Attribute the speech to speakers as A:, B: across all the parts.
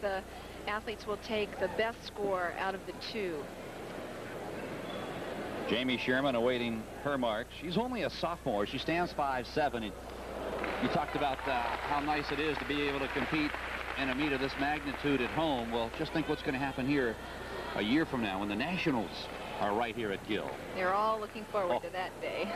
A: the athletes will take the best score out of the two.
B: Jamie Sherman awaiting her mark. She's only a sophomore. She stands 5'7". You talked about how nice it is to be able to compete in a meet of this magnitude at home. Well, just think what's going to happen here a year from now when the Nationals are right here at Gill.
A: They're all looking forward to that day.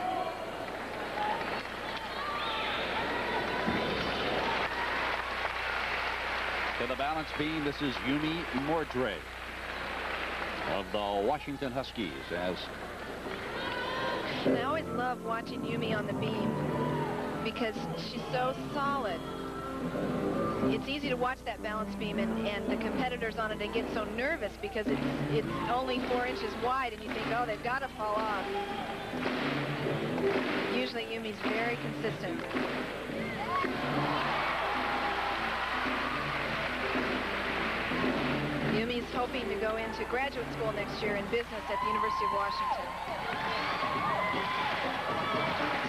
B: To the balance beam, this is Yumi Mordre of the Washington Huskies.
A: I always love watching Yumi on the beam because she's so solid. It's easy to watch that balance beam, and the competitors on it, they get so nervous because it's only 4 inches wide, and you think, oh, they've got to fall off. Usually Yumi's very consistent. Yumi's hoping to go into graduate school next year in business at the University of Washington.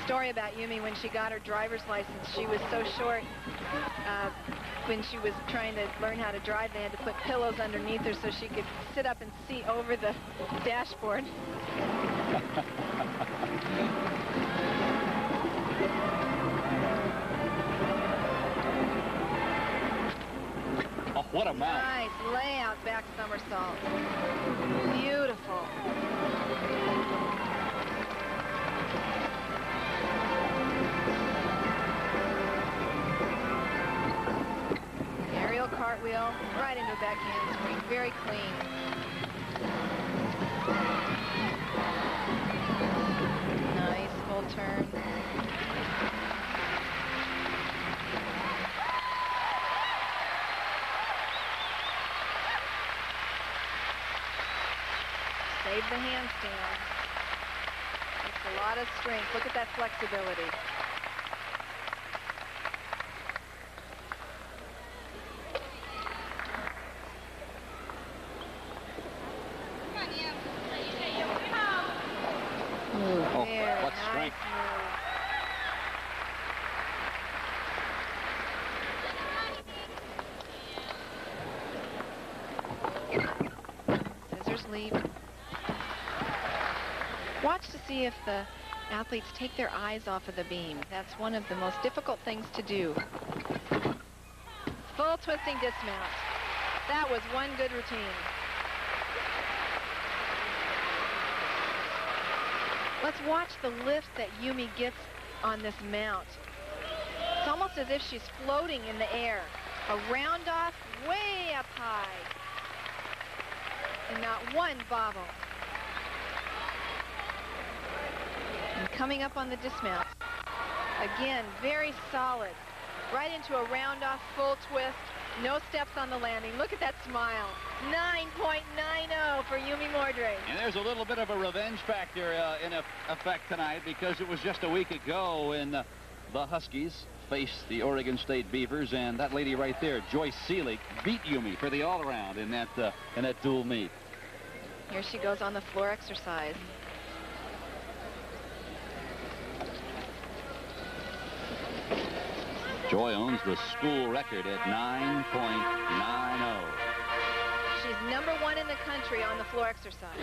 A: Story about Yumi: when she got her driver's license, she was so short. When she was trying to learn how to drive, they had to put pillows underneath her so she could sit up and see over the dashboard.
B: Oh, what a mount.
A: Nice layout back somersault. Beautiful. Aerial cartwheel right into a back handspring. Very clean. Nice full turn. Save the handstand. It's a lot of strength. Look at that flexibility.
B: Oh, what strength.
A: Scissors leap. Watch to see if the athletes take their eyes off of the beam. That's one of the most difficult things to do. Full twisting dismount. That was one good routine. Let's watch the lift that Yumi gets on this mount. It's almost as if she's floating in the air. A round off way up high. And not one bobble. And coming up on the dismount. Again, very solid. Right into a round off full twist. No steps on the landing. Look at that smile. 9.90 for Yumi Mordre.
B: And there's a little bit of a revenge factor in effect tonight, because it was just a week ago when the Huskies faced the Oregon State Beavers, and that lady right there, Joyce Seelig, beat Yumi for the all-around in that dual meet.
A: Here she goes on the floor exercise.
B: Joy owns the school record at 9.90.
A: She's #1 in the country on the floor exercise.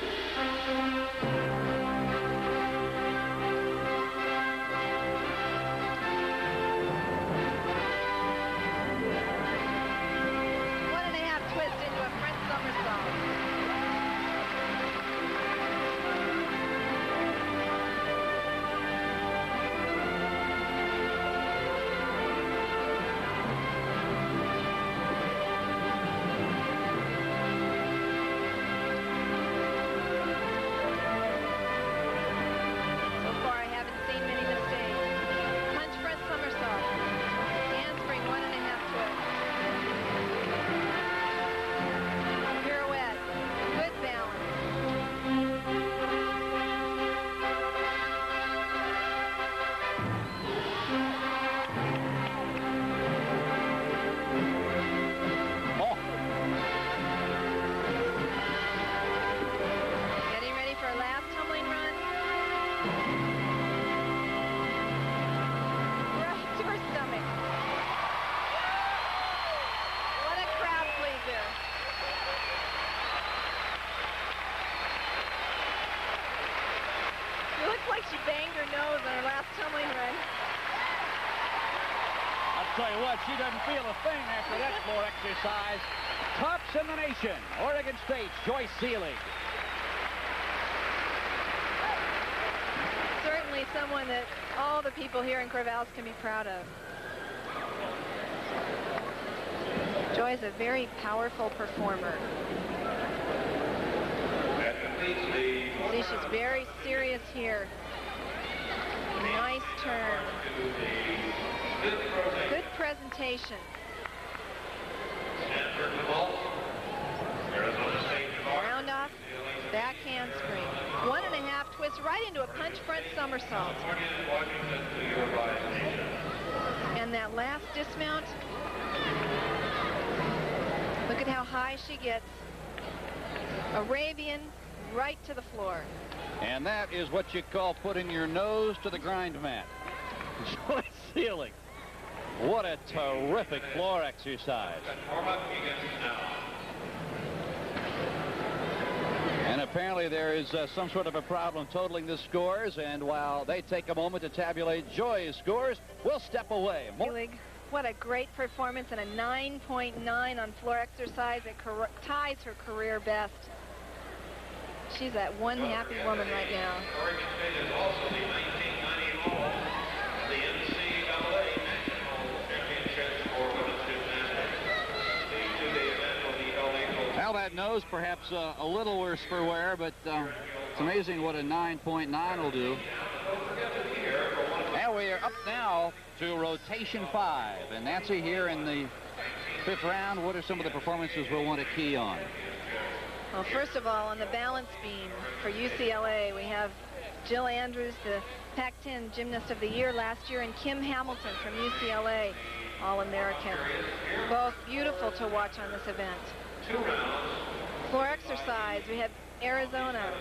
A: she banged her nose on her last tumbling run.
B: I'll tell you what, she doesn't feel a thing after that floor exercise. Tops in the nation, Oregon State's Joyce Seelig.
A: Certainly someone that all the people here in Corvallis can be proud of. Joy is a very powerful performer. See, she's very serious here. Nice turn. Good presentation. Round off, back handspring. 1.5 twists right into a punch front somersault. And that last dismount, look at how high she gets. Arabian right to the floor.
B: And that is what you call putting your nose to the grind mat. Joyce Seelig. What a terrific floor exercise. And apparently there is some sort of a problem totaling the scores, and while they take a moment to tabulate Joy's scores, we'll step away.
A: What a great performance, and a 9.9 on floor exercise. It ties her career best. She's that one happy woman right now.
C: Oregon State is also the 1990 Hall of the NCAA National Championships for women's gymnastics. The two-day event will be held April.
B: Well, that nose perhaps a little worse for wear, but it's amazing what a 9.9 will do. And we are up now to rotation 5. And Nancy, here in the 5th round, what are some of the performances we'll want to key on?
A: Well, first of all, on the balance beam for UCLA, we have Jill Andrews, the Pac-10 Gymnast of the Year last year, and Kim Hamilton from UCLA, All-American. Both beautiful to watch on this event. Floor exercise, we have Arizona,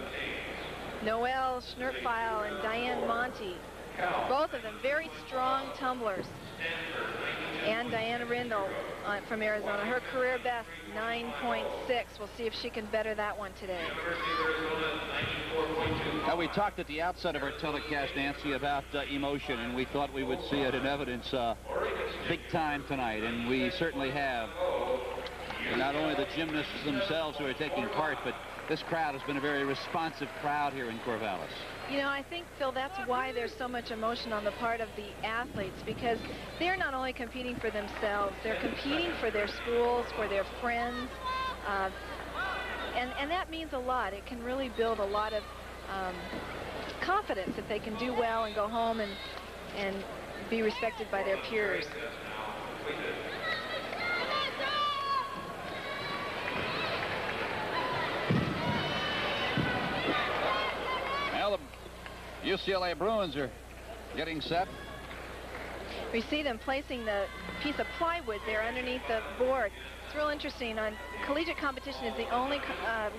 A: Noelle Schnurpfeil and Diane Monty. Both of them very strong tumblers. And Diana Rindle from Arizona. Her career best, 9.6. We'll see if she can better that one today.
B: Now, we talked at the outset of our telecast, Nancy, about emotion, and we thought we would see it in evidence big time tonight, and we certainly have. And not only the gymnasts themselves who are taking part, but this crowd has been a very responsive crowd here in Corvallis.
A: You know, I think, Phil, that's why there's so much emotion on the part of the athletes, because they're not only competing for themselves, they're competing for their schools, for their friends, and that means a lot. It can really build a lot of confidence if they can do well and go home and be respected by their peers.
B: Well, the UCLA Bruins are getting set.
A: We see them placing the piece of plywood there underneath the board. It's real interesting. On collegiate competition is the only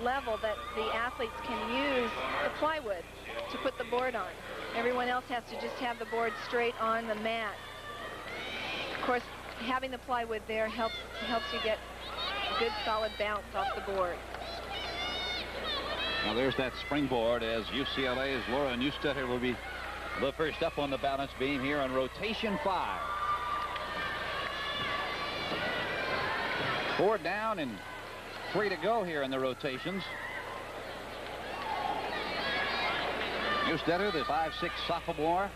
A: level that the athletes can use the plywood to put the board on. Everyone else has to just have the board straight on the mat. Of course, having the plywood there helps you get a good solid bounce off the board.
B: Now there's that springboard as UCLA's Laura Neustetter will be the first up on the balance beam here on rotation 5. 4 down and 3 to go here in the rotations. Neustetter, the 5'6" sophomore.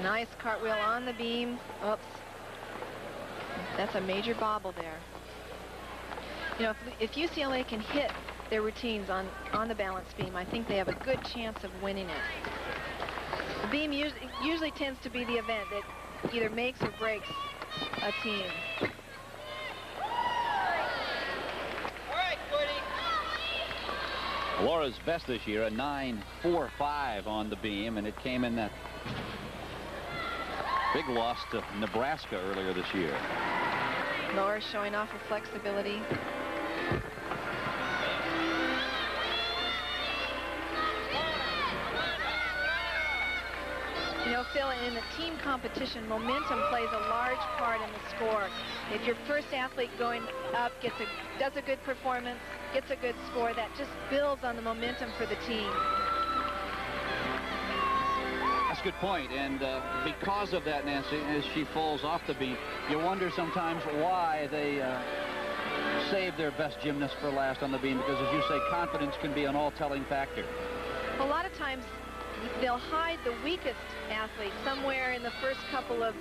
A: Nice cartwheel on the beam. Oops. That's a major bobble there. You know, if UCLA can hit their routines on the balance beam, I think they have a good chance of winning it. The beam usually tends to be the event that either makes or breaks a team.
B: Laura's best this year, a 9.45 on the beam, and it came in that big loss to Nebraska earlier this year.
A: Laura showing off her flexibility. You know, Phil, in a team competition, momentum plays a large part in the score. If your first athlete going up does a good performance, gets a good score, that just builds on the momentum for the team.
B: That's a good point. And because of that, Nancy, as she falls off the beam, you wonder sometimes why they save their best gymnast for last on the beam, because, as you say, confidence can be an all-telling factor.
A: A lot of times, they'll hide the weakest athlete somewhere in the first couple of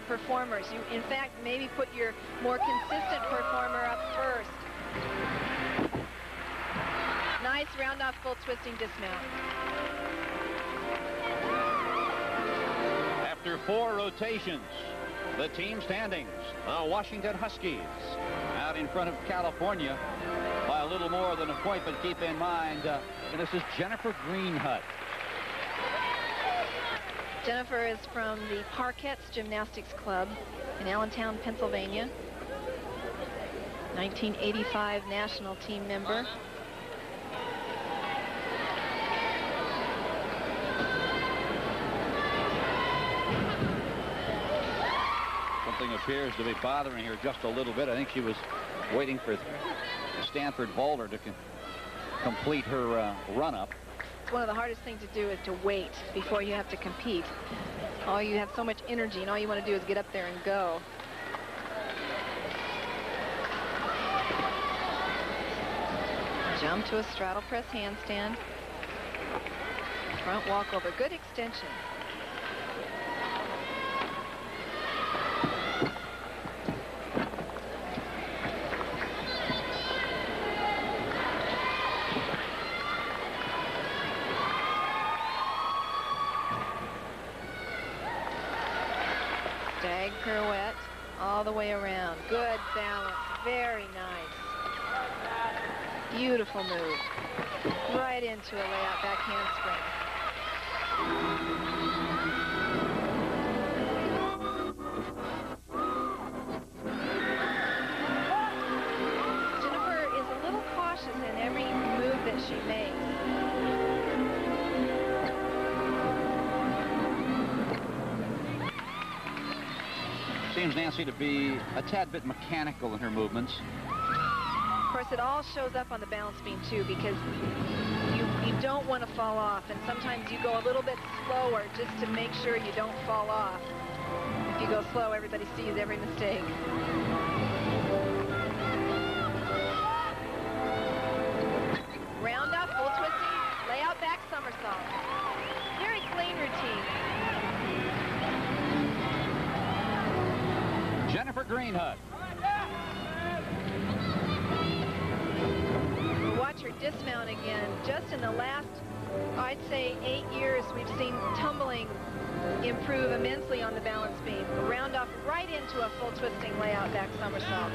A: performers. You, in fact, maybe put your more consistent performer up first. Nice round-off full twisting dismount.
B: After 4 rotations, the team standings, the Washington Huskies, out in front of California by a little more than a point, but keep in mind, this is Jennifer Greenhut.
A: Jennifer is from the Parkettes Gymnastics Club in Allentown, Pennsylvania. 1985 national team member.
B: Something appears to be bothering her just a little bit. I think she was waiting for Stanford Boulder to complete her run-up.
A: One of the hardest things to do is to wait before you have to compete. You have so much energy, and all you want to do is get up there and go. Jump to a straddle press handstand. Front walkover, good extension. Stag pirouette all the way around. Good balance, very nice. Beautiful move. Right into a layout back handspring. Jennifer is a little cautious in every move that she makes.
B: Seems, Nancy, to be a tad bit mechanical in her movements.
A: Of course, it all shows up on the balance beam, too, because you don't want to fall off, and sometimes you go a little bit slower just to make sure you don't fall off. If you go slow, everybody sees every mistake. Round up, full twisting, layout back somersault. Very clean routine.
B: Jennifer Greenhut.
A: Watch her dismount again. Just in the last, I'd say, 8 years, we've seen tumbling improve immensely on the balance beam. Round off right into a full twisting layout back somersault.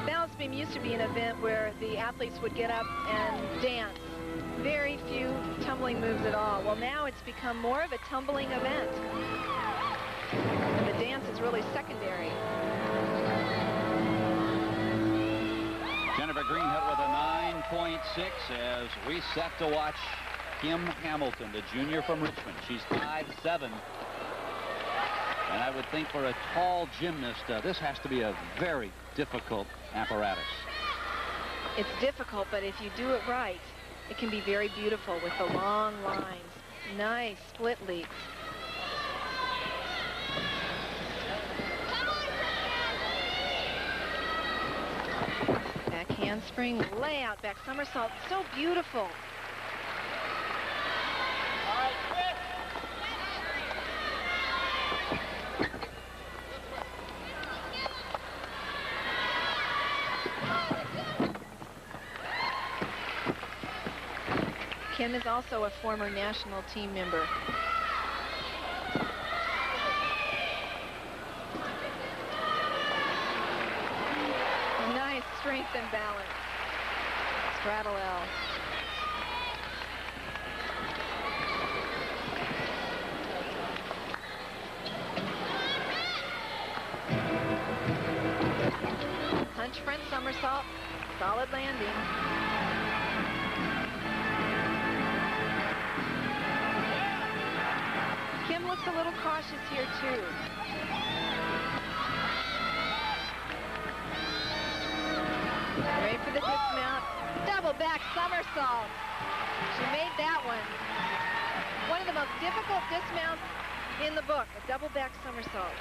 A: Balance beam used to be an event where the athletes would get up and dance. Very few tumbling moves at all. Well, now it's become more of a tumbling event. And the dance is really secondary.
B: Jennifer Greenhut with a 9.6 as we set to watch Kim Hamilton, the junior from Richmond. She's 5'7". And I would think for a tall gymnast, this has to be a very difficult apparatus.
A: It's difficult, but if you do it right, it can be very beautiful with the long lines. Nice split leaps. Back handspring, layout, back somersault. So beautiful. Kim is also a former national team member. Nice strength and balance. Straddle L. Hunch front somersault. Solid landing. finishes here too. Ready for the dismount. Double back somersault. She made that one. One of the most difficult dismounts in the book, a double back somersault.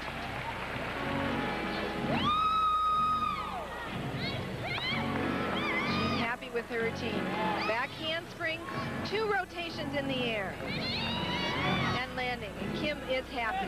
A: She's happy with her routine. Back handspring, 2 rotations in the air. And landing, and Kim is happy.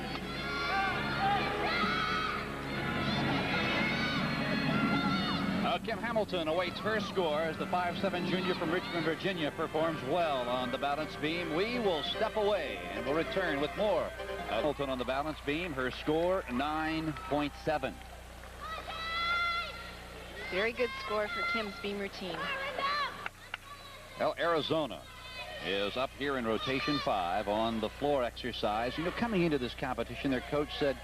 B: Kim Hamilton awaits her score as the 5'7" junior from Richmond, Virginia performs well on the balance beam. We will step away and we'll return with more. Hamilton on the balance beam, her score 9.7.
A: Very good score for Kim's beam routine.
B: Well, Arizona is up here in rotation 5 on the floor exercise. You know, coming into this competition, their coach said,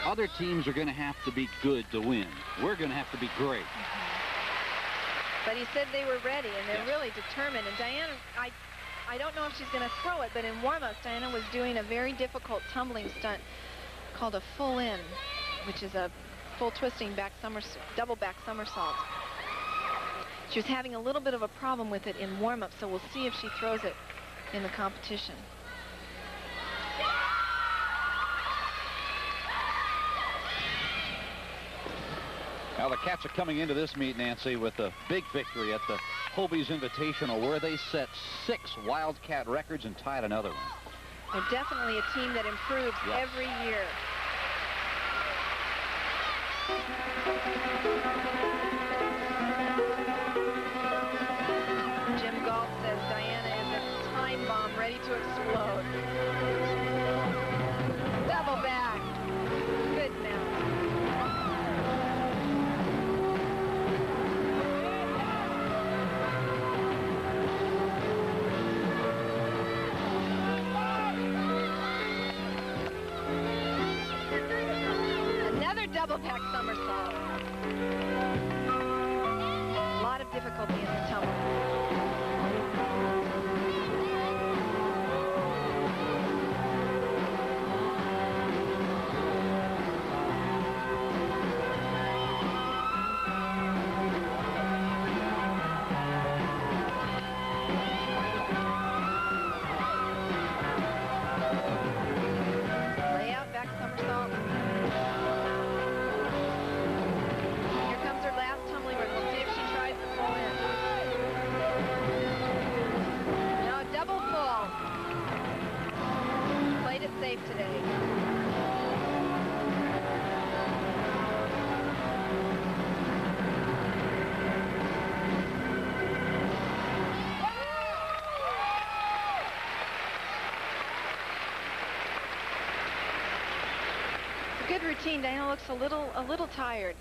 B: other teams are going to have to be good to win. We're going to have to be great.
A: But he said they were ready, and they're really determined. And Diana, I don't know if she's going to throw it, but in warm-ups, Diana was doing a very difficult tumbling stunt called a full in, which is a full twisting back double back somersault. She was having a little bit of a problem with it in warm-up, so we'll see if she throws it in the competition.
B: Now the Cats are coming into this meet, Nancy, with a big victory at the Hobies Invitational, where they set 6 Wildcat records and tied another one.
A: They're definitely a team that improves every year. Jim Galt says Diana is a time bomb ready to explode. Double back. Good mount. Double back somersault. A lot of difficulty in the tumble. Layout back somersault. Safe today. It's a good routine. Diana looks a little tired.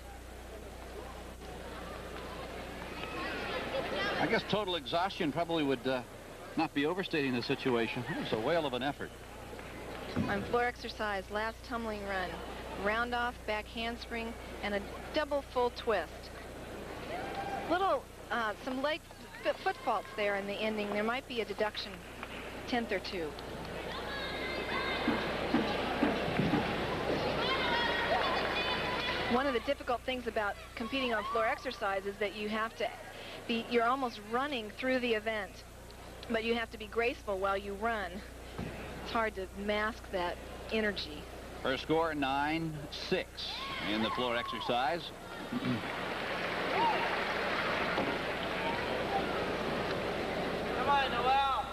B: I guess total exhaustion probably would not be overstating the situation. It was a whale of an effort.
A: On floor exercise, last tumbling run. Round off, back handspring, and a double full twist. Some leg foot faults there in the ending. There might be a deduction, 10th or 2. One of the difficult things about competing on floor exercise is that you have to you're almost running through the event, but you have to be graceful while you run. It's hard to mask that energy.
B: Her score 9.6 in the floor exercise.
D: Come on, Noel.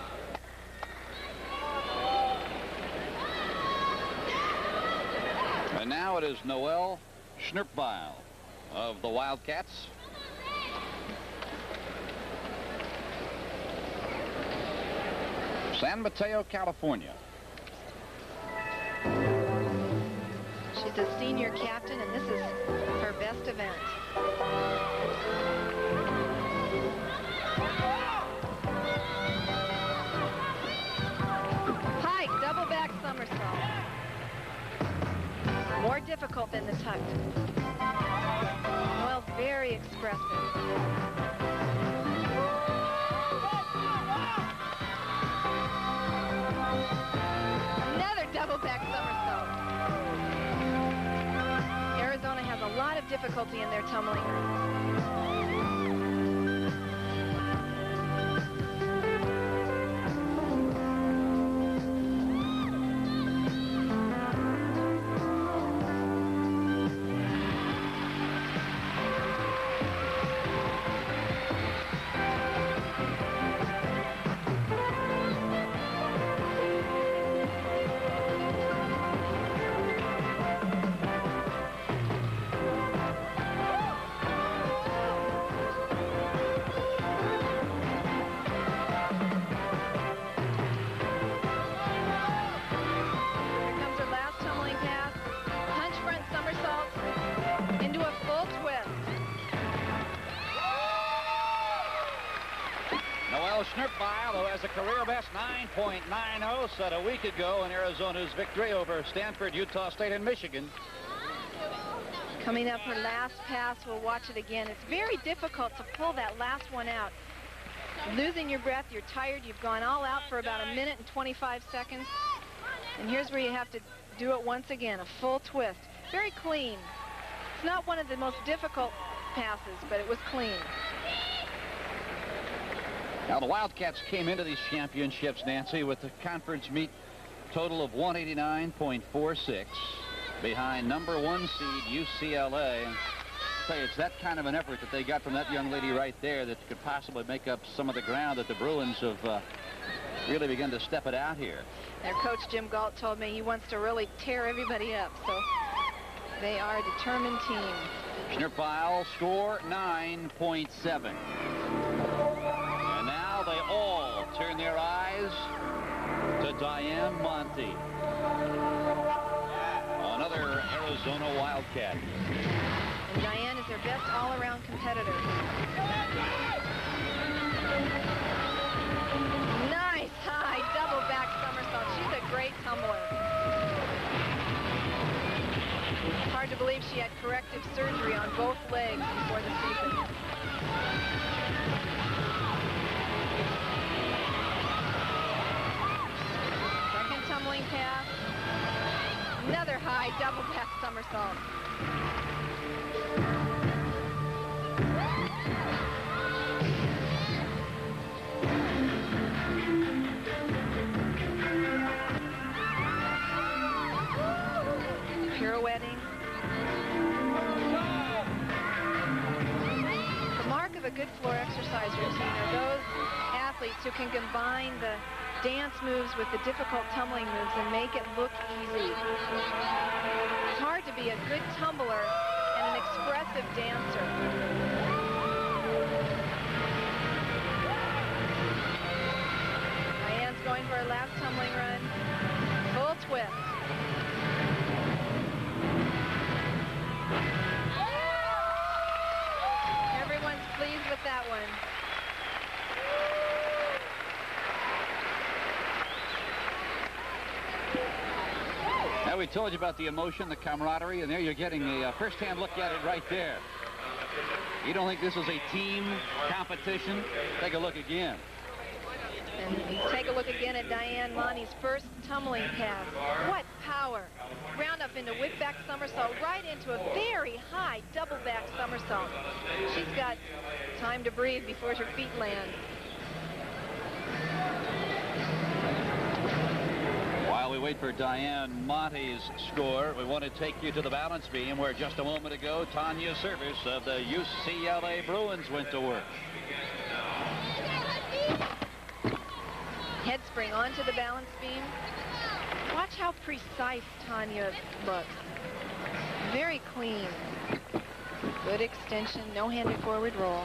B: And now it is Noel Schnurpweil of the Wildcats. San Mateo, California.
A: She's a senior captain, and this is her best event. Pike, double back somersault. More difficult than the tucked. Well, very expressive. Double back difficulty in their tumbling.
B: Who has a career best 9.90 set a week ago in Arizona's victory over Stanford, Utah State, and Michigan.
A: Coming up, her last pass. We'll watch it again. It's very difficult to pull that last one out. Losing your breath, you're tired, you've gone all out for about 1 minute and 25 seconds. And here's where you have to do it once again, a full twist. Very clean. It's not one of the most difficult passes, but it was clean.
B: Now, the Wildcats came into these championships, Nancy, with the conference meet total of 189.46 behind number 1 seed UCLA. And I'll tell you, it's that kind of an effort that they got from that young lady right there that could possibly make up some of the ground that the Bruins have really begun to step it out here.
A: Their coach, Jim Galt, told me he wants to really tear everybody up, so they are a determined team.
B: Schnurpfeil score 9.7. They all turn their eyes to Diane Monte, another Arizona Wildcat.
A: And Diane is their best all-around competitor. Nice high double back somersault. She's a great tumbler. It's hard to believe she had corrective surgery on both legs before the season. Tumbling pass. Another high double back somersault. Pirouetting. The mark of a good floor exercise routine are those athletes who can combine the dance moves with the difficult tumbling moves and make it look easy. It's hard to be a good tumbler and an expressive dancer. Diane's going for her last tumbling run. Full twist. Everyone's pleased with that one.
B: Now, we told you about the emotion, the camaraderie, and there you're getting a first-hand look at it right there. You don't think this is a team competition? Take a look again.
A: And take a look again at Diane Monte's first tumbling pass. What power. Round up into whip back somersault, right into a very high double back somersault. She's got time to breathe before her feet land.
B: While we wait for Diane Monte's score, we want to take you to the balance beam where just a moment ago, Tanya Service of the UCLA Bruins went to work.
A: Head spring onto the balance beam. Watch how precise Tanya looks. Very clean. Good extension, no handed forward roll.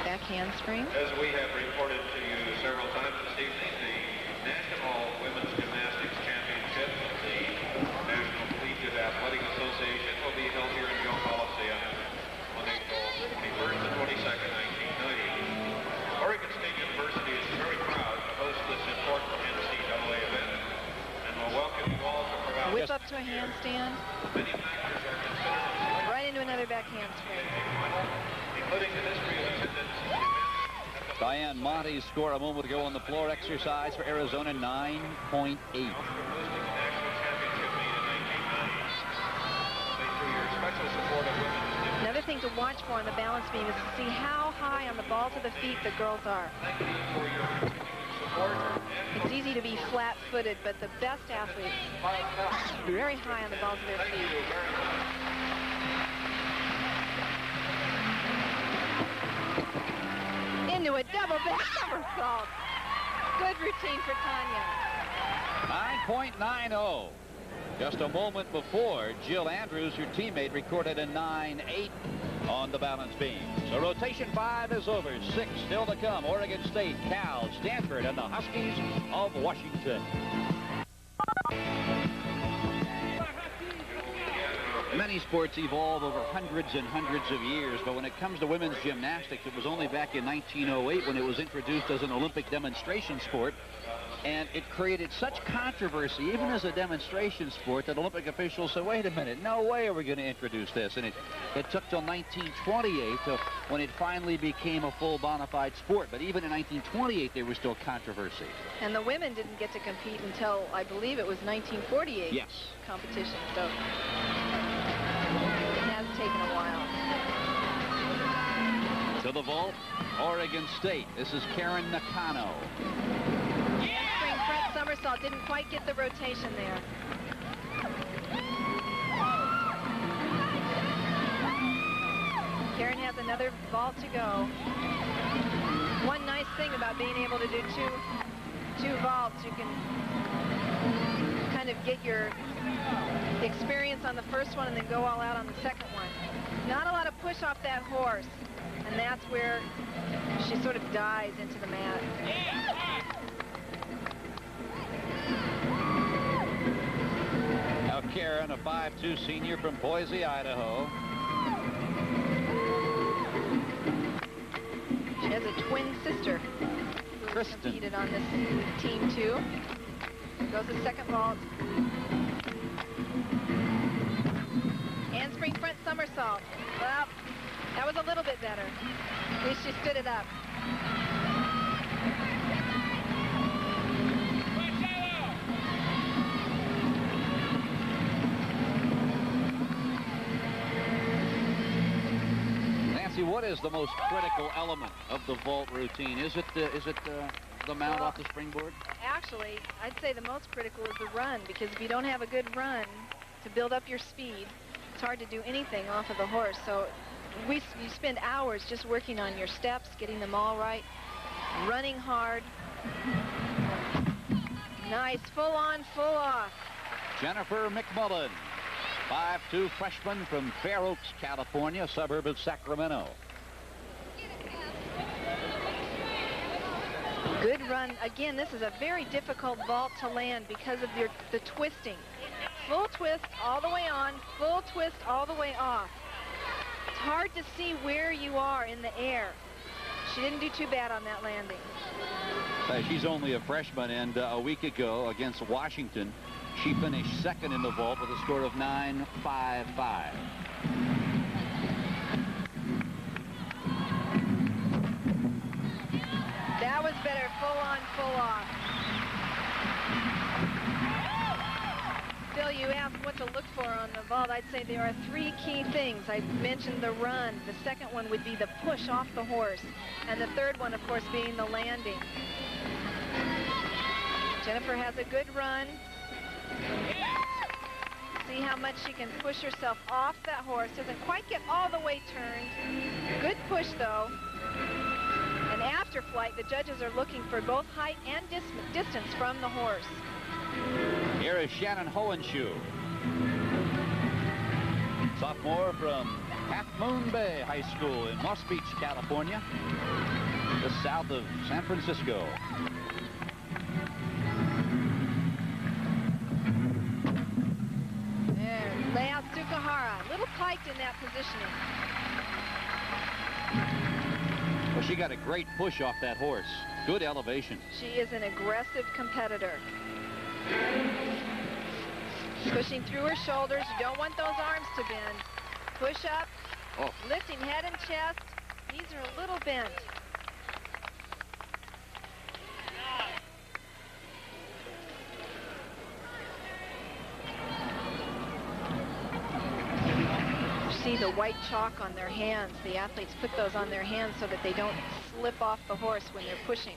A: Back handspring.
C: As we have reported to you several times this evening, the National Women's Gymnastics Championship of the National Collegiate Athletic Association will be held here in Joe Coliseum on April 21st and 22nd, 1990. Oregon State University is very proud to host this important NCAA event and will welcome you all to provide.
A: Whip up to a handstand.
C: Many factors are considered.
A: Right into another back handspring.
C: Including the history of attendance.
B: Diane Monte's score a moment ago on the floor exercise for Arizona, 9.8.
A: to watch for on the balance beam is to see how high on the ball to the feet the girls are. It's easy to be flat-footed, but the best athletes are very high on the balls of their feet. Into a double back somersault. Good routine for Tanya.
B: 9.90. Just a moment before, Jill Andrews, your teammate, recorded a 9.8 on the balance beam. So rotation 5 is over. 6 still to come. Oregon State, Cal, Stanford, and the Huskies of Washington. Many sports evolve over hundreds and hundreds of years, but when it comes to women's gymnastics, it was only back in 1908 when it was introduced as an Olympic demonstration sport. And it created such controversy, even as a demonstration sport, that Olympic officials said, wait a minute, no way are we going to introduce this. And it took till 1928 when it finally became a full bona fide sport. But even in 1928, there was still controversy.
A: And the women didn't get to compete until, I believe it was 1948.
B: Yes.
A: Competition. So it has taken a while.
B: To the vault, Oregon State. This is Karen Nakano.
A: Somersault didn't quite get the rotation there. Karen has another vault to go. One nice thing about being able to do two vaults, you can kind of get your experience on the first one and then go all out on the second one. Not a lot of push off that horse, and that's where she sort of dives into the mat. Now
B: Karen, a 5'2" senior from Boise, Idaho.
A: She has a twin sister who competed on this team too. Here goes the second vault. Handspring front somersault. Well, that was a little bit better. At least she stood it up.
B: What is the most critical element of the vault routine? Is it the mount off the springboard?
A: Actually, I'd say the most critical is the run, because if you don't have a good run to build up your speed, it's hard to do anything off of the horse. So you spend hours just working on your steps, getting them all right, running hard. Nice, full on, full off.
B: Jennifer McMullen, 5'2" freshman from Fair Oaks, California, a suburb of Sacramento.
A: Good run. Again, this is a very difficult vault to land because of the twisting. Full twist all the way on, full twist all the way off. It's hard to see where you are in the air. She didn't do too bad on that landing.
B: She's only a freshman, and a week ago against Washington, she finished second in the vault with a score of 9.55.
A: That was better, full on, full off. Bill, you asked what to look for on the vault. I'd say there are 3 key things. I mentioned the run. The second one would be the push off the horse. And the third one, of course, being the landing. Jennifer has a good run. See how much she can push herself off that horse. Doesn't quite get all the way turned. Good push, though. And after flight, the judges are looking for both height and distance from the horse.
B: Here is Shannon Hohenschuh, sophomore from Half Moon Bay High School in Moss Beach, California, just south of San Francisco.
A: There, layout Tsukahara, a little piked in that positioning.
B: Well, she got a great push off that horse. Good elevation.
A: She is an aggressive competitor. Pushing through her shoulders. You don't want those arms to bend. Push up.
B: Oh.
A: Lifting head and chest. Knees are a little bent. See the white chalk on their hands. The athletes put those on their hands so that they don't slip off the horse when they're pushing.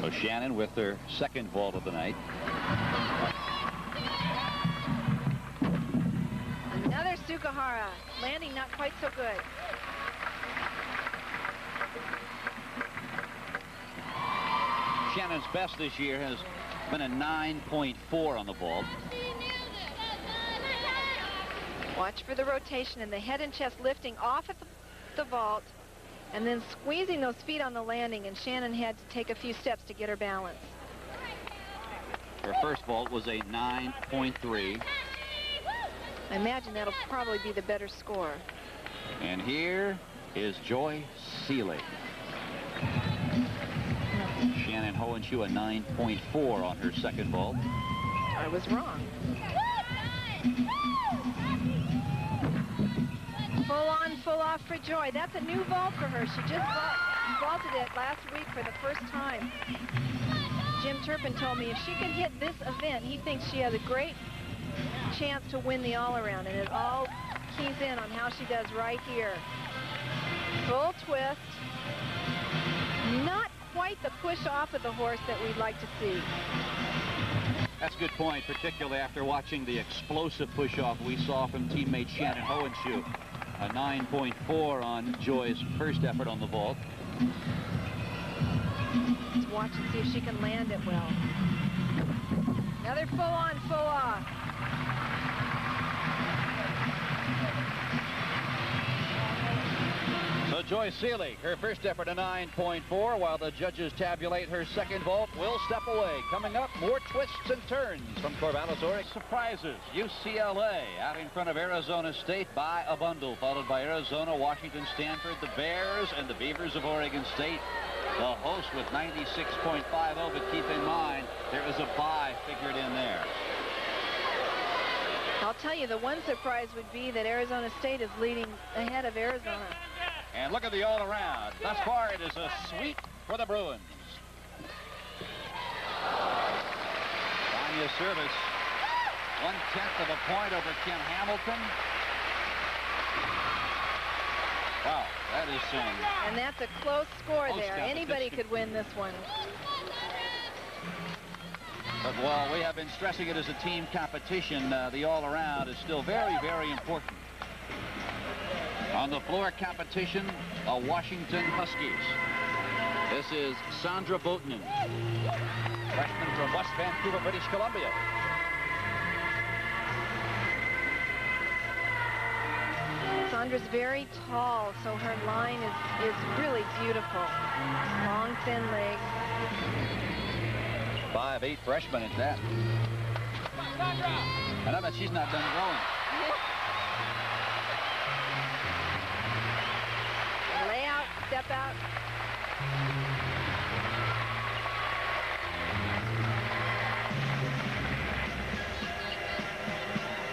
B: So Shannon with her second vault of the night.
A: Another Sukahara. Landing not quite so good.
B: Shannon's best this year has been a 9.4 on the vault.
A: Watch for the rotation and the head and chest lifting off at the vault and then squeezing those feet on the landing, and Shannon had to take a few steps to get her balance.
B: Her first vault was a 9.3.
A: I imagine that'll probably be the better score.
B: And here is Joy Seeley. Shannon Hohenschuh a 9.4 on her second vault.
A: I was wrong. Full on, full off for Joy. That's a new vault for her. She just vaulted it last week for the first time. Jim Turpin told me if she can hit this event, he thinks she has a great chance to win the all-around, and it all keys in on how she does right here. Full twist. Not quite the push off of the horse that we'd like to see.
B: That's a good point, particularly after watching the explosive push-off we saw from teammate Shannon Hohenschuh. A 9.4 on Joy's first effort on the vault.
A: Let's watch and see if she can land it well. Another full on, full off.
B: So Joy Seeley, her first effort a 9.4, while the judges tabulate her second vault. We'll step away. Coming up, more twists and turns from Corvallis, Oregon. Surprises. UCLA out in front of Arizona State by a bundle, followed by Arizona, Washington, Stanford, the Bears, and the Beavers of Oregon State. The host with 96.50, but keep in mind, there is a bye figured in there.
A: I'll tell you, the one surprise would be that Arizona State is leading ahead of Arizona.
B: And look at the all-around. Thus far, it is a sweep for the Bruins. Tanya's service, 1/10 of a point over Kim Hamilton. Wow, that is some...
A: And that's a close score there. Anybody could win this one.
B: But while we have been stressing it as a team competition, the all-around is still very, very important. On the floor competition, the Washington Huskies. This is Sandra Boatman, freshman from West Vancouver, British Columbia.
A: Sandra's very tall, so her line is really beautiful. Long, thin legs.
B: 5'8" freshman at that. And I bet she's not done growing.
A: Lay out, step out.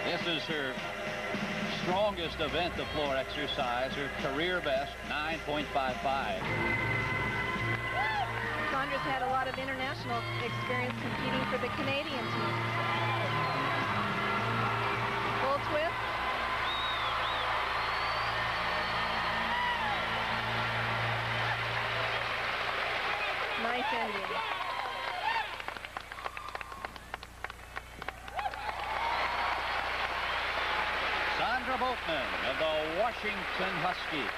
B: This is her strongest event, the floor exercise, her career best, 9.55.
A: Sandra's had a lot of international experience competing for the Canadian team. Full twist. Nice ending.
B: Sandra Boatman of the Washington Huskies.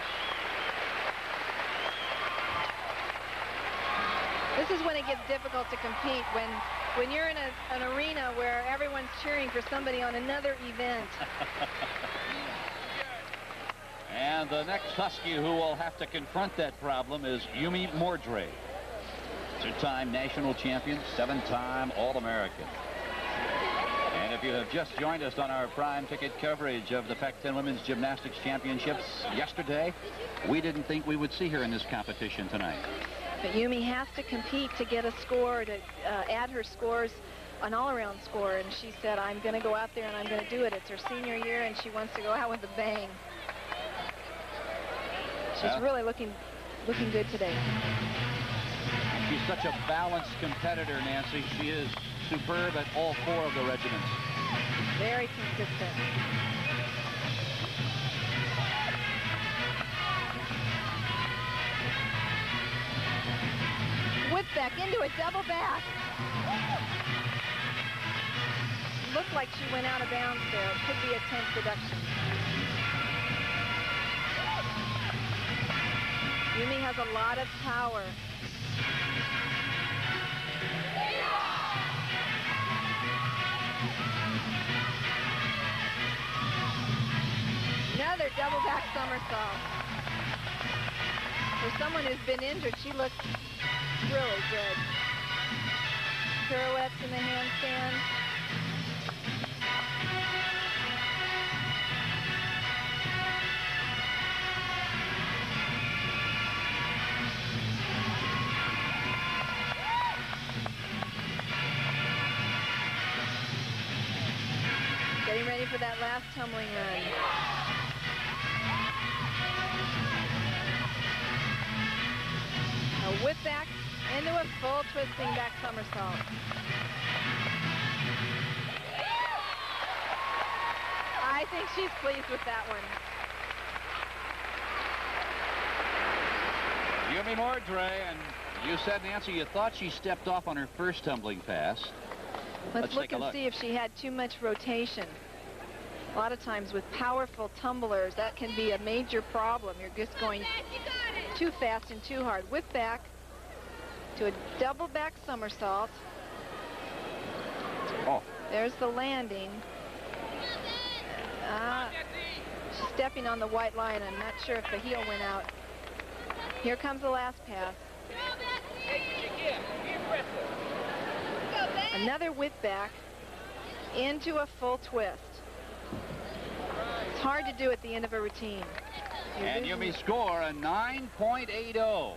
A: This is when it gets difficult to compete, when you're in an arena where everyone's cheering for somebody on another event.
B: And the next Husky who will have to confront that problem is Yumi Mordray. Two-time national champion, 7-time All-American. And if you have just joined us on our prime ticket coverage of the Pac-10 Women's Gymnastics Championships yesterday, we didn't think we would see her in this competition tonight.
A: But Yumi has to compete to get a score, to add her scores, an all-around score. And she said, I'm going to go out there and I'm going to do it. It's her senior year and she wants to go out with a bang. She's really looking good today.
B: She's such a balanced competitor, Nancy. She is superb at all four of the regiments.
A: Very consistent. Whip back into a double back. Looked like she went out of bounds there. It could be a 10th deduction. Yumi has a lot of power. Another double back somersault. For someone who's been injured, she looks really good. Pirouettes in the handstand. Getting ready for that last tumbling run. A whip back into a full twisting back somersault. I think she's pleased with that one.
B: Yumi Mordre, and you said, Nancy, you thought she stepped off on her first tumbling pass.
A: Let's look and see if she had too much rotation. A lot of times with powerful tumblers, that can be a major problem. You're just going too fast and too hard. Whip back to a double back somersault.
B: Oh.
A: There's the landing. She's stepping on the white line. I'm not sure if the heel went out. Here comes the last pass. Another whip back into a full twist. It's hard to do at the end of a routine.
B: And Yumi score a 9.80.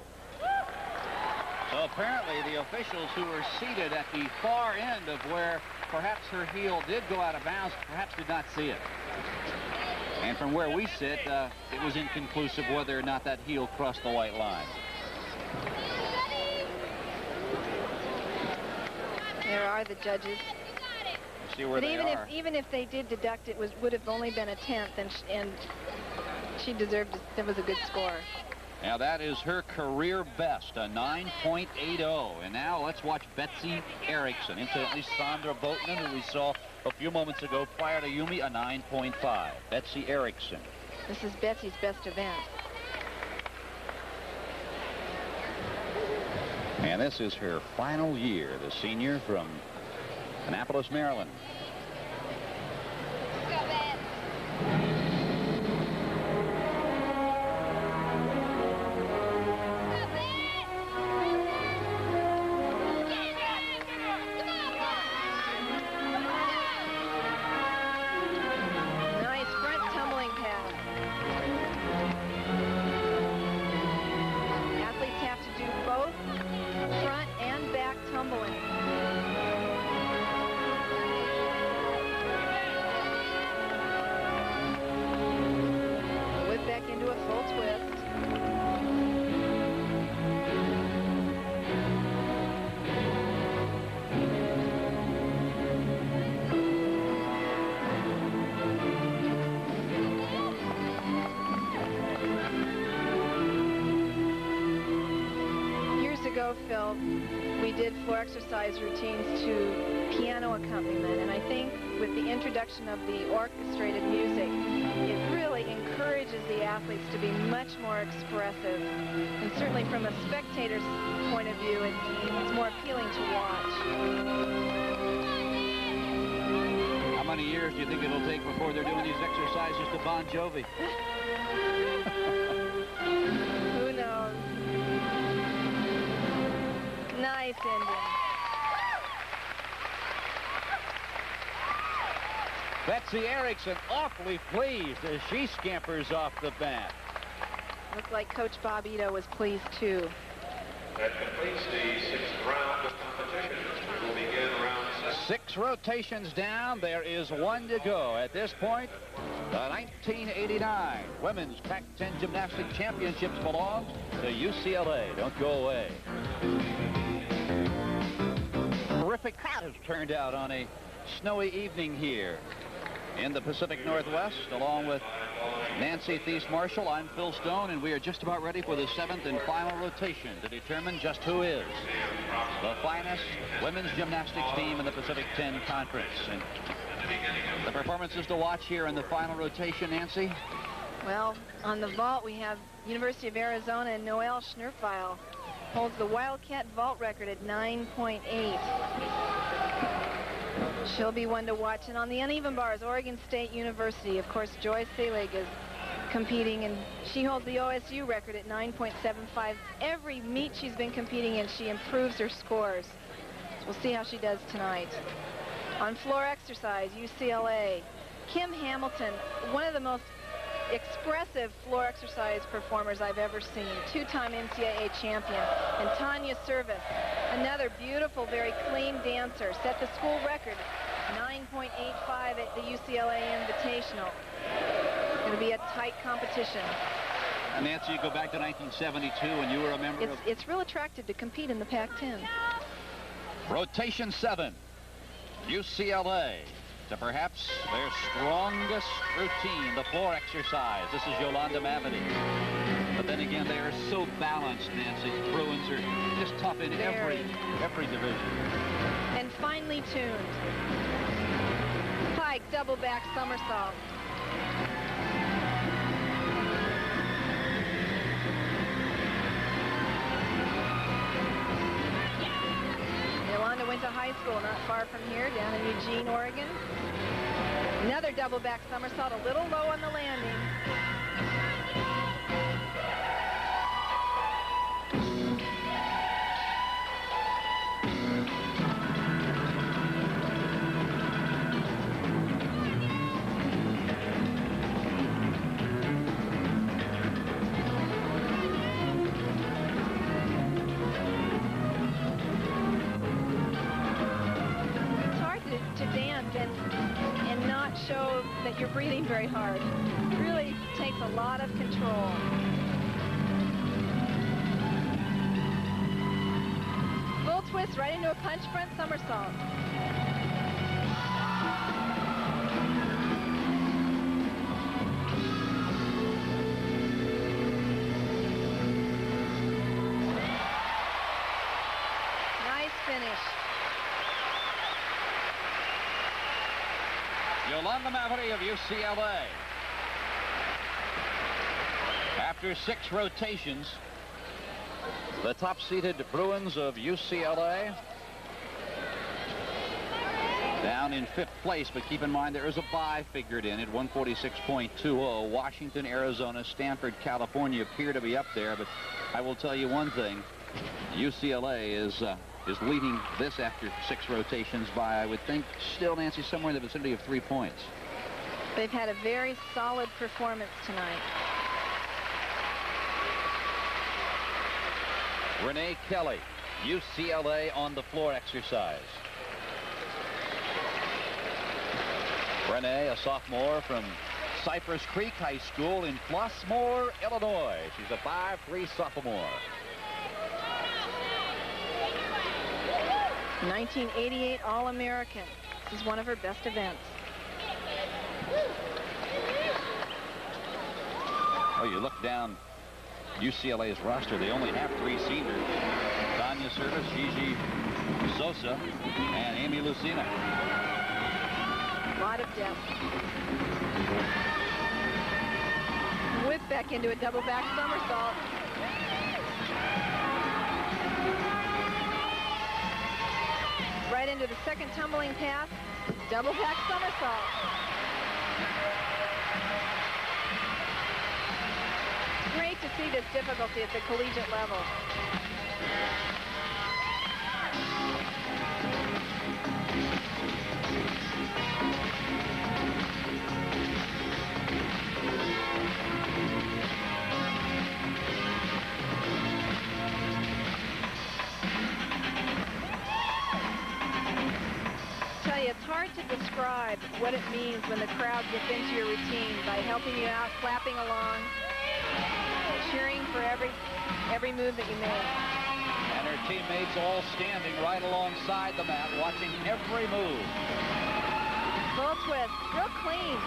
B: So apparently the officials who were seated at the far end of where perhaps her heel did go out of bounds perhaps did not see it. And from where we sit, it was inconclusive whether or not that heel crossed the white line.
A: There are the judges.
B: See where they are.
A: Even if they did deduct, it would have only been a 10th, and she deserved it. That was a good score.
B: Now that is her career best, a 9.80. And now let's watch Betsy Erickson. Incidentally, Sandra Boatman, who we saw a few moments ago prior to Yumi, a 9.5. Betsy Erickson.
A: This is Betsy's best event.
B: And this is her final year, the senior from Annapolis, Maryland.
A: Nice front tumbling pass. Athletes have to do both front and back tumbling. Whip back into a full twist. Years ago, Phil, we did floor exercise routines to piano accompaniment, and I think with the introduction of the orchestrated music, it really encourages the athletes to be much more expressive. And certainly from a spectator's point of view, it's more appealing to watch.
B: How many years do you think it'll take before they're doing these exercises to Bon Jovi?
A: Who knows? Nice ending.
B: Betsy Erickson awfully pleased as she scampers off the mat.
A: Looks like Coach Bob Ito was pleased too.
C: That completes the 6th round of competition. We will begin round 7.
B: 6 rotations down. There is 1 to go. At this point, the 1989 Women's Pac-10 Gymnastics Championships belong to UCLA. Don't go away. Terrific crowd has turned out on a snowy evening here. in the Pacific Northwest, along with Nancy Thies-Marshall. I'm Phil Stone, and we are just about ready for the 7th and final rotation to determine just who is the finest women's gymnastics team in the Pacific 10 Conference. And the performances to watch here in the final rotation, Nancy?
A: Well, on the vault, we have University of Arizona and Noelle Schnurfeil holds the Wildcat vault record at 9.8. She'll be one to watch. And on the uneven bars, Oregon State University, of course, Joy Selig is competing, and she holds the OSU record at 9.75. Every meet she's been competing in, she improves her scores. So we'll see how she does tonight. On floor exercise, UCLA, Kim Hamilton, one of the most expressive floor exercise performers I've ever seen, two-time NCAA champion. And Tanya Service, another beautiful, very clean dancer, set the school record, 9.85 at the UCLA Invitational. It's going to be a tight competition.
B: And Nancy, you go back to 1972 when you were a member of...
A: It's real attractive to compete in the Pac-10.
B: Rotation 7, UCLA. To perhaps their strongest routine, the floor exercise. This is Yolanda Mavity. But then again, they are so balanced, Nancy. Bruins are just tough in every division.
A: And finely tuned. Pike double back somersault. Yolanda went to high school not far from here, down in Eugene, Oregon. Another double back somersault, a little low on the landing. And not show that you're breathing very hard. It really takes a lot of control. Full twist right into a punch front somersault. Nice finish.
B: Yolanda Mavity of UCLA. After 6 rotations, the top-seeded Bruins of UCLA down in 5th place, but keep in mind there is a bye figured in at 146.20. Washington, Arizona, Stanford, California appear to be up there, but I will tell you one thing. UCLA is leading this after 6 rotations by, I would think, still, Nancy, somewhere in the vicinity of 3 points.
A: They've had a very solid performance tonight.
B: Renee Kelly, UCLA on the floor exercise. Renee, a sophomore from Cypress Creek High School in Flossmoor, Illinois. She's a 5'3" sophomore.
A: 1988 All-American. This is one of her best events.
B: Oh, you look down UCLA's roster, they only have 3 seniors. Tanya Service, Gigi Sosa, and Amy Lucina.
A: A lot of depth. Whip back into a double back somersault. Right into the second tumbling pass, double back somersault. It's great to see this difficulty at the collegiate level. It's hard to describe what it means when the crowd gets into your routine by helping you out, clapping along, cheering for every move that you make.
B: And her teammates all standing right alongside the mat, watching every move.
A: Full twist, real clean.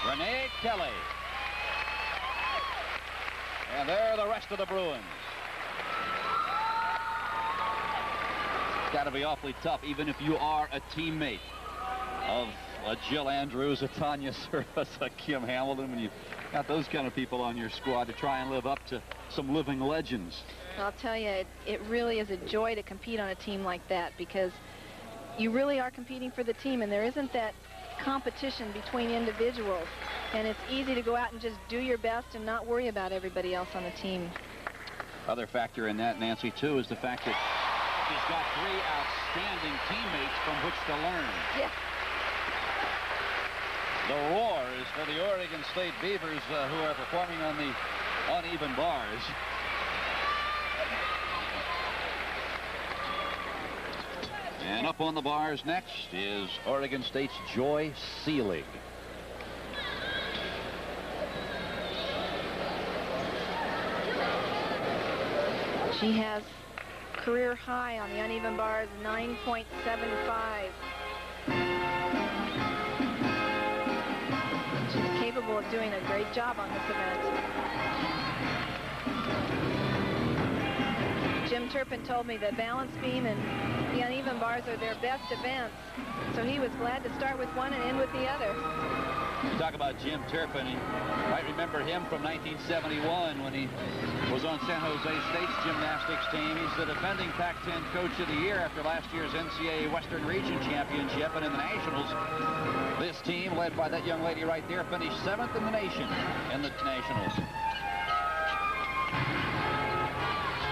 B: Renee Kelly. And there are the rest of the Bruins. It's got to be awfully tough, even if you are a teammate of a Jill Andrews, a Tanya Service, a Kim Hamilton, when you've got those kind of people on your squad to try and live up to some living legends.
A: I'll tell you, it really is a joy to compete on a team like that, because you really are competing for the team, and there isn't that competition between individuals, and it's easy to go out and just do your best and not worry about everybody else on the team.
B: Other factor in that, Nancy, too, is the fact that she's got 3 outstanding teammates from which to learn.
A: Yes.
B: The roar is for the Oregon State Beavers, who are performing on the uneven bars. And up on the bars next is Oregon State's Joy Seelig.
A: She has career high on the uneven bars, 9.75. She's capable of doing a great job on this event. Jim Turpin told me that balance beam and the uneven bars are their best events, so he was glad to start with one and end with the other.
B: You talk about Jim Turpin. You might remember him from 1971 when he was on San Jose State's gymnastics team. He's the defending Pac-10 Coach of the Year after last year's NCAA Western Region Championship. And in the Nationals, this team, led by that young lady right there, finished 7th in the nation in the Nationals.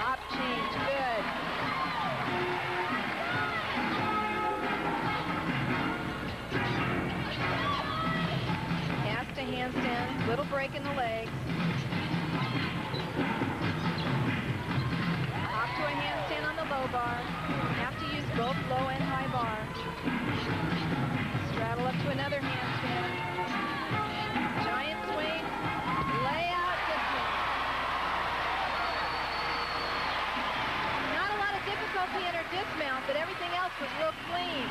A: Hop change, good. Cast a handstand, little break in the legs. Hop to a handstand on the low bar. Have to use both low and high bar. Straddle up to another handstand. Giant swing. Lay out dismount. Not a lot of difficulty in her dismount, but everything else was real clean.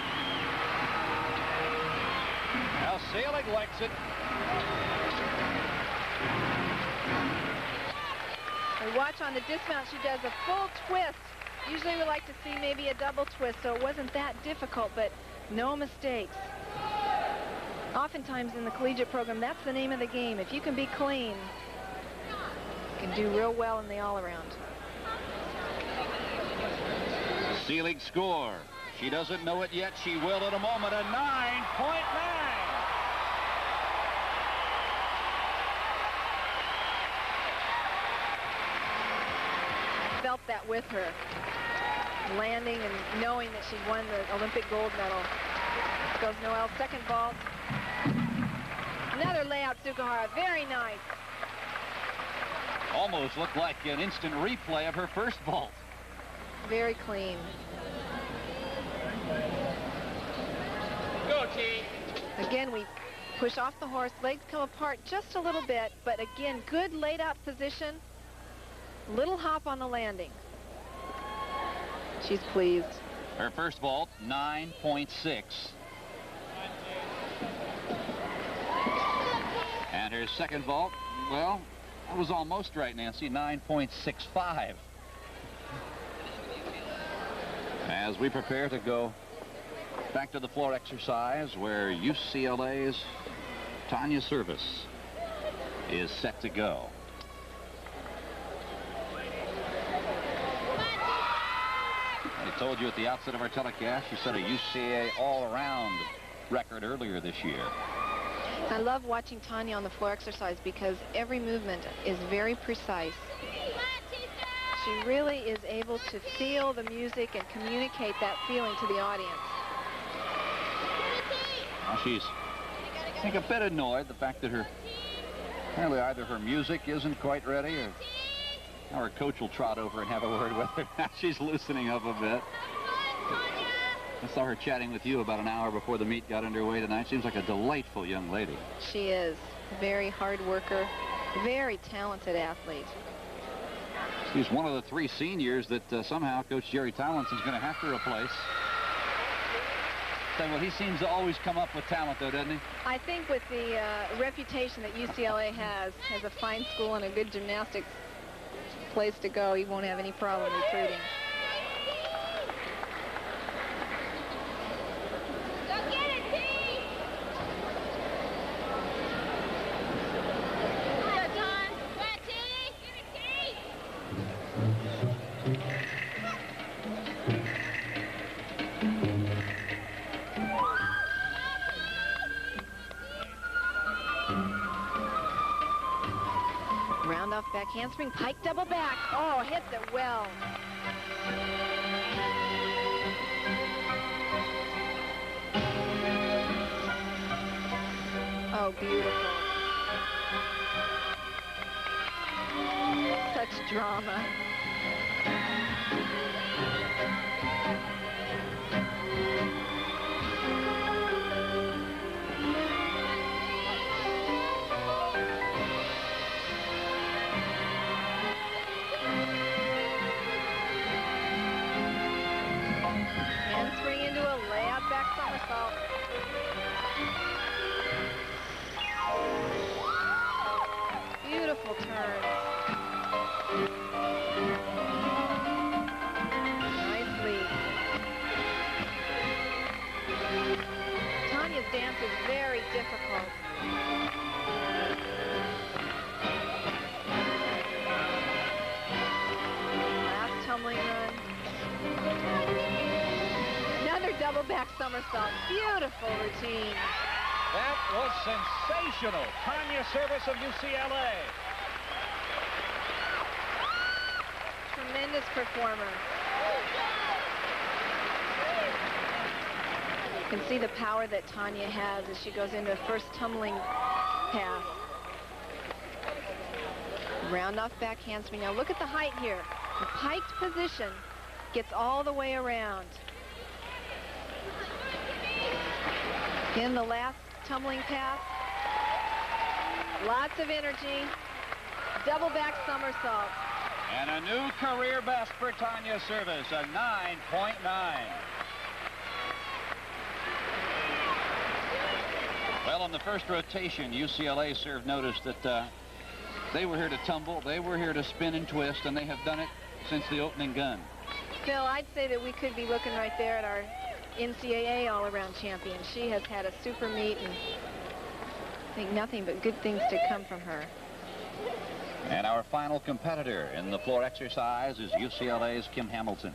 B: Now Seelig likes it.
A: We watch on the dismount, she does a full twist. Usually we like to see maybe a double twist, so it wasn't that difficult, but no mistakes. Oftentimes in the collegiate program, that's the name of the game. If you can be clean, you can do real well in the all-around.
B: Seelig score. She doesn't know it yet. She will in a moment. A 9.9.
A: Felt that with her, landing and knowing that she'd won the Olympic gold medal. Goes Noel's second vault. Another layout, Tsukahara, very nice.
B: Almost looked like an instant replay of her first vault.
A: Very clean.
D: Go, T.
A: Again, we push off the horse, legs come apart just a little bit, but again, good laid out position. Little hop on the landing. She's pleased.
B: Her first vault, 9.6. And her second vault, well, that was almost right, Nancy, 9.65. As we prepare to go back to the floor exercise where UCLA's Tanya Service is set to go. I told you at the outset of our telecast, she set a UCLA all-around record earlier this year.
A: I love watching Tanya on the floor exercise because every movement is very precise. She really is able to feel the music and communicate that feeling to the audience.
B: Well, she's, I think, a bit annoyed the fact that apparently either her music isn't quite ready or our coach will trot over and have a word with her. She's loosening up a bit. I saw her chatting with you about an hour before the meet got underway tonight. Seems like a delightful young lady.
A: She is a very hard worker, very talented athlete.
B: He's one of the 3 seniors that somehow Coach Jerry Tomlinson's going to have to replace. So, well, he seems to always come up with talent, though, doesn't he?
A: I think with the reputation that UCLA has a fine school and a good gymnastics place to go, he won't have any problem recruiting. Round off back handspring, pike double back. Oh, hits it well. Oh, beautiful. Such drama. Handspring into a layout back somersault. Beautiful turn. Nice lead. Tanya's dance is very difficult. Last tumbling run. Another double back somersault. Beautiful routine.
E: That was sensational. Tanya Service of UCLA.
A: Tremendous performer. You can see the power that Tanya has as she goes into a first tumbling pass. Round off back handspring. Now look at the height here. The piked position gets all the way around. In the last tumbling pass, lots of energy, double back somersault.
E: And a new career best for Tanya Service, a 9.9.
B: Well, in the first rotation, UCLA served notice that they were here to tumble, they were here to spin and twist, and they have done it since the opening gun.
A: Phil, I'd say that we could be looking right there at our NCAA all-around champion. She has had a super meet, and I think nothing but good things to come from her.
B: And our final competitor in the floor exercise is UCLA's Kim Hamilton.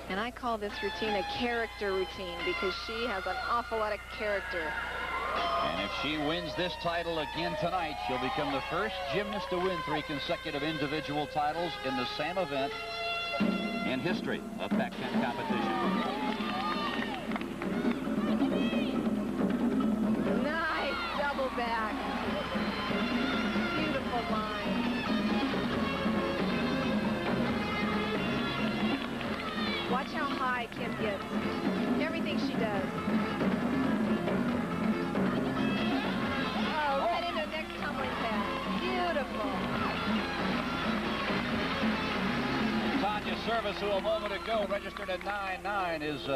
A: And I call this routine a character routine because she has an awful lot of character.
B: And if she wins this title again tonight, she'll become the first gymnast to win 3 consecutive individual titles in the same event in history of Pac-10 competition.
A: Nice double back. Beautiful line. Watch how high Kim gets. Everything she does. Oh, right into the next tumbling pass. Beautiful.
B: Tanya Service, who a moment ago registered a 9.9, is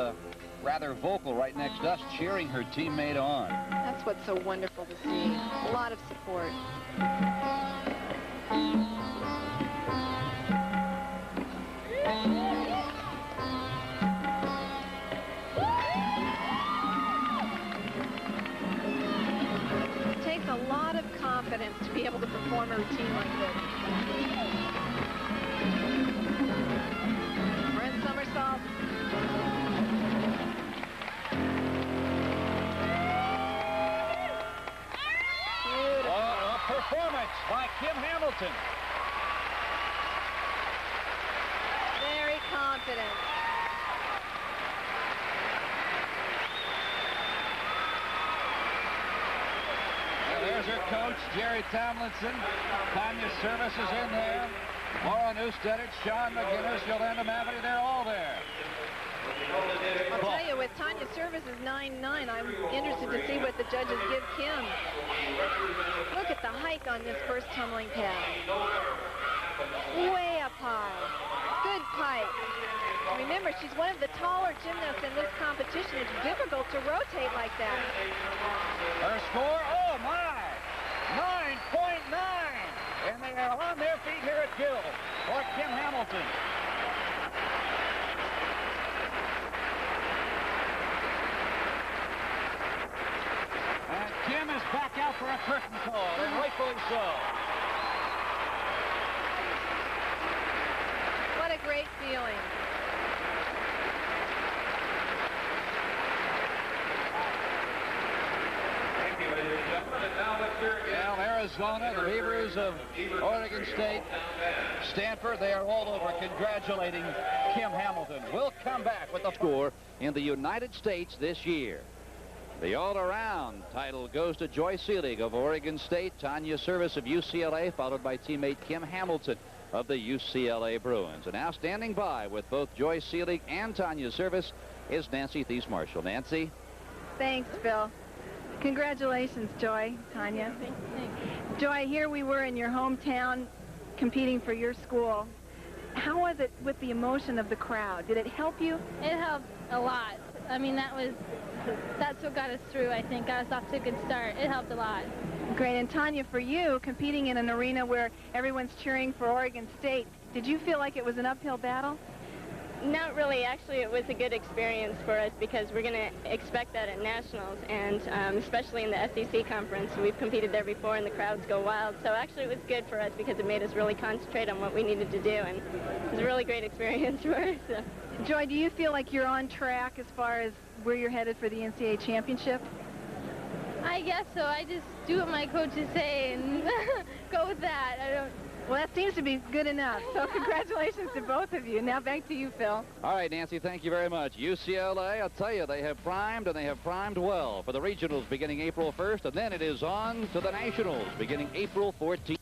B: rather vocal right next to us, cheering her teammate on.
A: That's what's so wonderful to see. A lot of support. It takes a lot of confidence to be able to perform a routine like this. Front somersault.
E: Performance by Kim Hamilton.
A: Very confident.
B: Well, there's her coach, Jerry Tomlinson. Tanya Service is in there. Laura Newstead, Sean McGinnis, Yolanda Mavety, they're all there.
A: I'll tell you, with Tanya Service's 9.9, I'm interested to see what the judges give Kim. Look at the hike on this first tumbling pass. Way up high. Good pipe. Remember, she's one of the taller gymnasts in this competition. It's difficult to rotate like that.
E: Her score, oh my, 9.9. And they are on their feet here at Gill for Kim Hamilton. And Kim is back out for a curtain call, and rightfully so.
A: What a great feeling.
B: Well, Arizona, the Beavers of Oregon State, Stanford, they are all over congratulating Kim Hamilton. We'll come back with the score in the United States this year. The all-around title goes to Joy Seelig of Oregon State, Tanya Service of UCLA, followed by teammate Kim Hamilton of the UCLA Bruins. And now standing by with both Joy Seelig and Tanya Service is Nancy Thies-Marshall. Nancy?
A: Thanks, Phil. Congratulations, Joy, Tanya. Joy, here we were in your hometown competing for your school. How was it with the emotion of the crowd? Did it help you?
F: It helped a lot. I mean, that's what got us through, I think. Got us off to a good start. It helped a lot.
A: Great. And Tanya, for you, competing in an arena where everyone's cheering for Oregon State, did you feel like it was an uphill battle?
G: Not really. Actually, it was a good experience for us because we're going to expect that at nationals, and especially in the SEC conference. We've competed there before, and the crowds go wild. So actually, it was good for us because it made us really concentrate on what we needed to do, and it was a really great experience for us. So.
A: Joy, do you feel like you're on track as far as where you're headed for the NCAA championship?
F: I guess so. I just do what my coaches say and go with that.
A: Well, that seems to be good enough. So congratulations to both of you. Now back to you, Phil.
B: All right, Nancy, thank you very much. UCLA, I'll tell you, they have primed, and they have primed well for the regionals beginning April 1st, and then it is on to the nationals beginning April 14th.